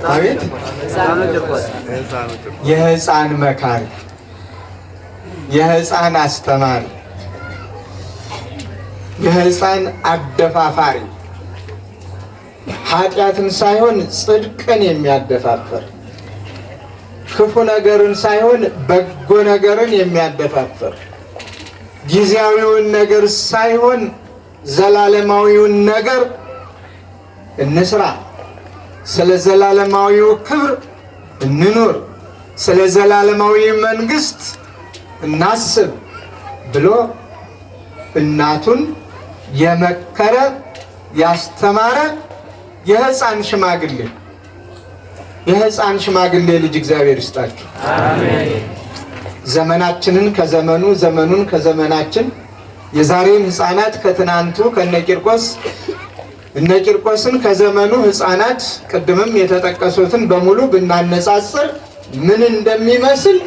አቤት የሕፃን መካሪ፣ የሕፃን አስተማሪ፣ የሕፃን አደፋፋሪ፣ ኃጢአትን ሳይሆን ጽድቅን የሚያደፋፍር፣ ክፉ ነገርን ሳይሆን በጎ ነገርን የሚያደፋፍር፣ ጊዜያዊውን ነገር ሳይሆን ዘላለማዊውን ነገር እንስራ፣ ስለ ዘላለማዊው ክብር እንኑር፣ ስለ ዘላለማዊ መንግስት እናስብ ብሎ እናቱን የመከረ ያስተማረ የሕፃን ሽማግሌ ልጅ እግዚአብሔር ይስጣችሁ። አሜን። ዘመናችንን ከዘመኑ ዘመኑን ከዘመናችን የዛሬን ሕፃናት ከትናንቱ ከነቂርቆስ እነ ቂርቆስን ከዘመኑ ሕፃናት ቅድምም የተጠቀሱትን በሙሉ ብናነጻጽር ምን እንደሚመስል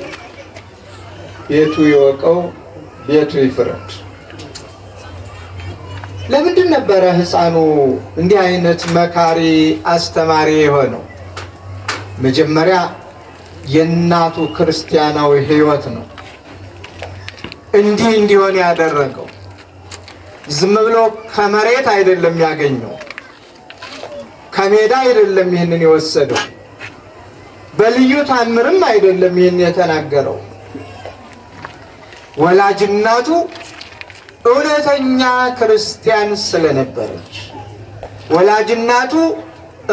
ቤቱ ይወቀው፣ ቤቱ ይፍረድ። ለምንድን ነበረ ሕፃኑ እንዲህ አይነት መካሪ አስተማሪ የሆነው? መጀመሪያ የእናቱ ክርስቲያናዊ ሕይወት ነው እንዲህ እንዲሆን ያደረገው። ዝም ብሎ ከመሬት አይደለም ያገኘው፣ ከሜዳ አይደለም ይህንን የወሰደው፣ በልዩ ታምርም አይደለም ይህን የተናገረው። ወላጅናቱ እውነተኛ ክርስቲያን ስለነበረች፣ ወላጅናቱ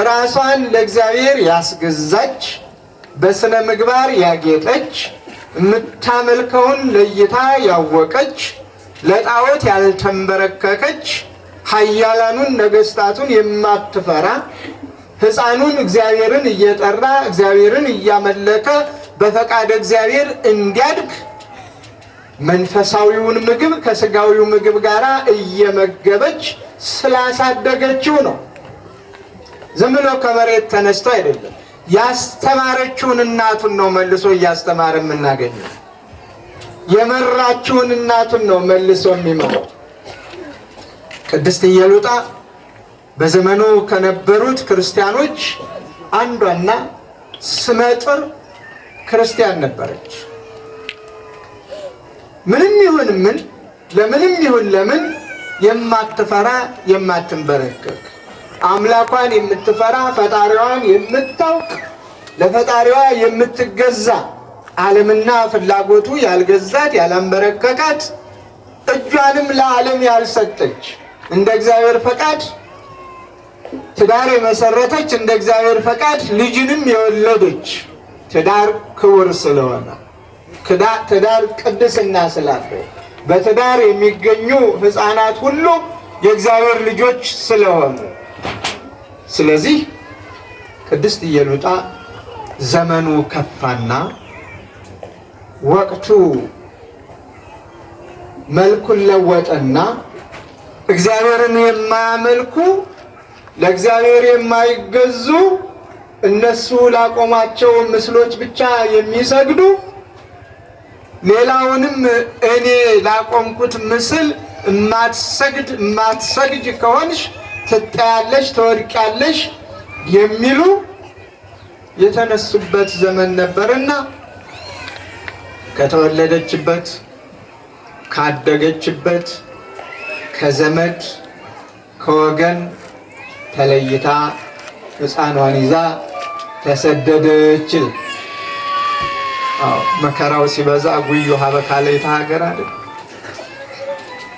ራሷን ለእግዚአብሔር ያስገዛች፣ በስነ ምግባር ያጌጠች፣ የምታመልከውን ለይታ ያወቀች፣ ለጣዖት ያልተንበረከከች፣ ኃያላኑን ነገስታቱን የማትፈራ፣ ሕፃኑን እግዚአብሔርን እየጠራ እግዚአብሔርን እያመለከ በፈቃደ እግዚአብሔር እንዲያድግ መንፈሳዊውን ምግብ ከስጋዊው ምግብ ጋር እየመገበች ስላሳደገችው ነው። ዝም ብሎ ከመሬት ተነስቶ አይደለም። ያስተማረችውን እናቱን ነው መልሶ እያስተማረ የምናገኘው። የመራችውን እናቱን ነው መልሶ የሚመራው። ቅድስት ኢየሉጣ በዘመኑ ከነበሩት ክርስቲያኖች አንዷና ስመጥር ክርስቲያን ነበረች። ምንም ይሁን ምን፣ ለምንም ይሁን ለምን የማትፈራ የማትንበረከክ፣ አምላኳን የምትፈራ ፈጣሪዋን የምታውቅ ለፈጣሪዋ የምትገዛ፣ ዓለምና ፍላጎቱ ያልገዛት ያላንበረከካት፣ እጇንም ለዓለም ያልሰጠች፣ እንደ እግዚአብሔር ፈቃድ ትዳር የመሰረተች፣ እንደ እግዚአብሔር ፈቃድ ልጅንም የወለደች። ትዳር ክቡር ስለሆነ፣ ትዳር ቅድስና ስላለው፣ በትዳር የሚገኙ ሕፃናት ሁሉ የእግዚአብሔር ልጆች ስለሆኑ፣ ስለዚህ ቅድስት ኢየሉጣ ዘመኑ ከፋና ወቅቱ መልኩን ለወጠና እግዚአብሔርን የማያመልኩ ለእግዚአብሔር የማይገዙ እነሱ ላቆማቸው ምስሎች ብቻ የሚሰግዱ፣ ሌላውንም እኔ ላቆምኩት ምስል እማትሰግጅ ከሆንሽ ትጠያለሽ፣ ትወድቂያለሽ የሚሉ የተነሱበት ዘመን ነበርና ከተወለደችበት ካደገችበት ከዘመድ ከወገን ተለይታ ሕፃኗን ይዛ ተሰደደች። መከራው ሲበዛ ጉዮ ሀበካለይታ ሀገር አይደል?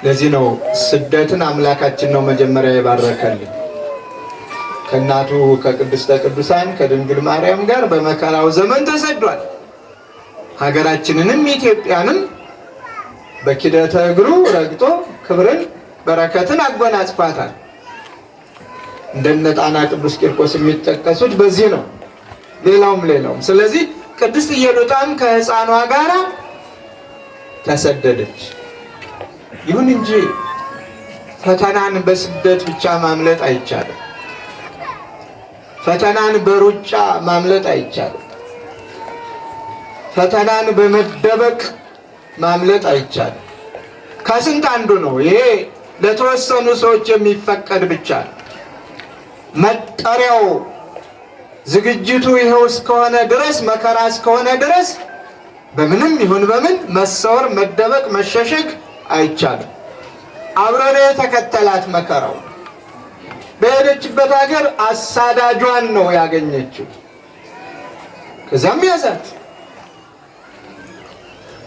ለዚህ ነው ስደትን አምላካችን ነው መጀመሪያ የባረከልን። ከእናቱ ከቅድስተ ቅዱሳን ከድንግል ማርያም ጋር በመከራው ዘመን ተሰዷል። ሀገራችንንም ኢትዮጵያንም በኪደተ እግሩ ረግጦ ክብርን በረከትን አጎናጽፏታል። እንደነ ጣና ቅዱስ ቂርቆስ የሚጠቀሱት በዚህ ነው፣ ሌላውም። ስለዚህ ቅድስት ኢየሉጣም ከሕፃኗ ጋር ተሰደደች። ይሁን እንጂ ፈተናን በስደት ብቻ ማምለጥ አይቻልም። ፈተናን በሩጫ ማምለጥ አይቻልም። ፈተናን በመደበቅ ማምለጥ አይቻልም። ከስንት አንዱ ነው። ይሄ ለተወሰኑ ሰዎች የሚፈቀድ ብቻ ነው። መጠሪያው ዝግጅቱ ይኸው እስከሆነ ድረስ መከራ እስከሆነ ድረስ በምንም ይሁን በምን መሰወር፣ መደበቅ፣ መሸሸግ አይቻልም። አብረን የተከተላት መከራው በሄደችበት ሀገር አሳዳጇን ነው ያገኘችው። ከዛም ያዛት።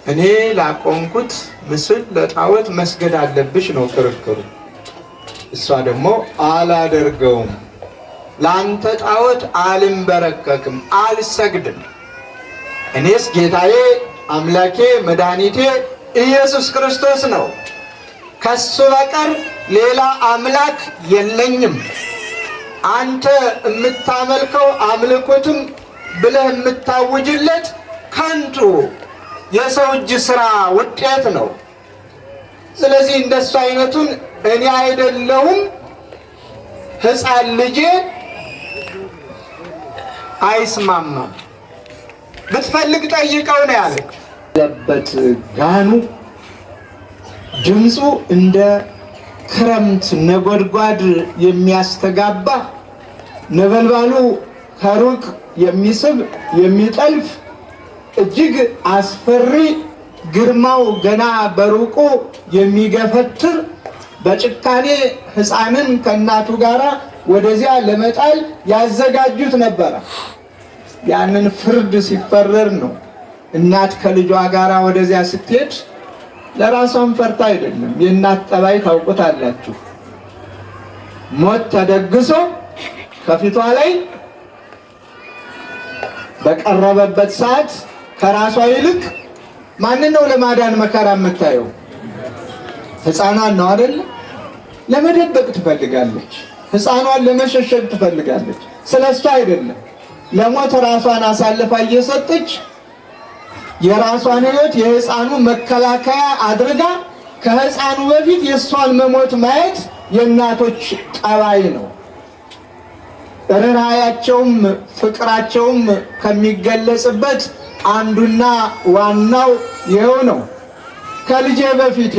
እኔ ላቆምኩት ምስል ለጣዖት መስገድ አለብሽ ነው ክርክሩ። እሷ ደግሞ አላደርገውም፣ ለአንተ ጣዖት አልንበረከክም፣ አልሰግድም። እኔስ ጌታዬ አምላኬ መድኃኒቴ ኢየሱስ ክርስቶስ ነው፣ ከሱ በቀር ሌላ አምላክ የለኝም። አንተ የምታመልከው አምልኮትም ብለህ የምታውጅለት ከንቱ የሰው እጅ ስራ ውጤት ነው። ስለዚህ እንደሱ አይነቱን እኔ አይደለሁም ሕፃን ልጄ አይስማማም፣ ብትፈልግ ጠይቀው ነው ያለች። ያበት ጋኑ ድምፁ እንደ ክረምት ነጎድጓድ የሚያስተጋባ ነበልባሉ ከሩቅ የሚስብ የሚጠልፍ እጅግ አስፈሪ ግርማው ገና በሩቁ የሚገፈትር በጭካኔ ሕፃንን ከእናቱ ጋር ወደዚያ ለመጣል ያዘጋጁት ነበረ። ያንን ፍርድ ሲፈረድ ነው እናት ከልጇ ጋር ወደዚያ ስትሄድ ለራሷን ፈርታ አይደለም። የእናት ጠባይ ታውቁታላችሁ። ሞት ተደግሶ ከፊቷ ላይ በቀረበበት ሰዓት ከራሷ ይልቅ ማንን ነው ለማዳን መከራ የምታየው? ሕፃኗን ነው አይደል? ለመደበቅ ትፈልጋለች። ሕፃኗን ለመሸሸግ ትፈልጋለች። ስለሷ አይደለም። ለሞት ራሷን አሳልፋ እየሰጠች የራሷን ሕይወት የሕፃኑ መከላከያ አድርጋ ከሕፃኑ በፊት የእሷን መሞት ማየት የእናቶች ጠባይ ነው። ርኅራኄያቸውም ፍቅራቸውም ከሚገለጽበት አንዱና ዋናው ይኸው ነው። ከልጄ በፊት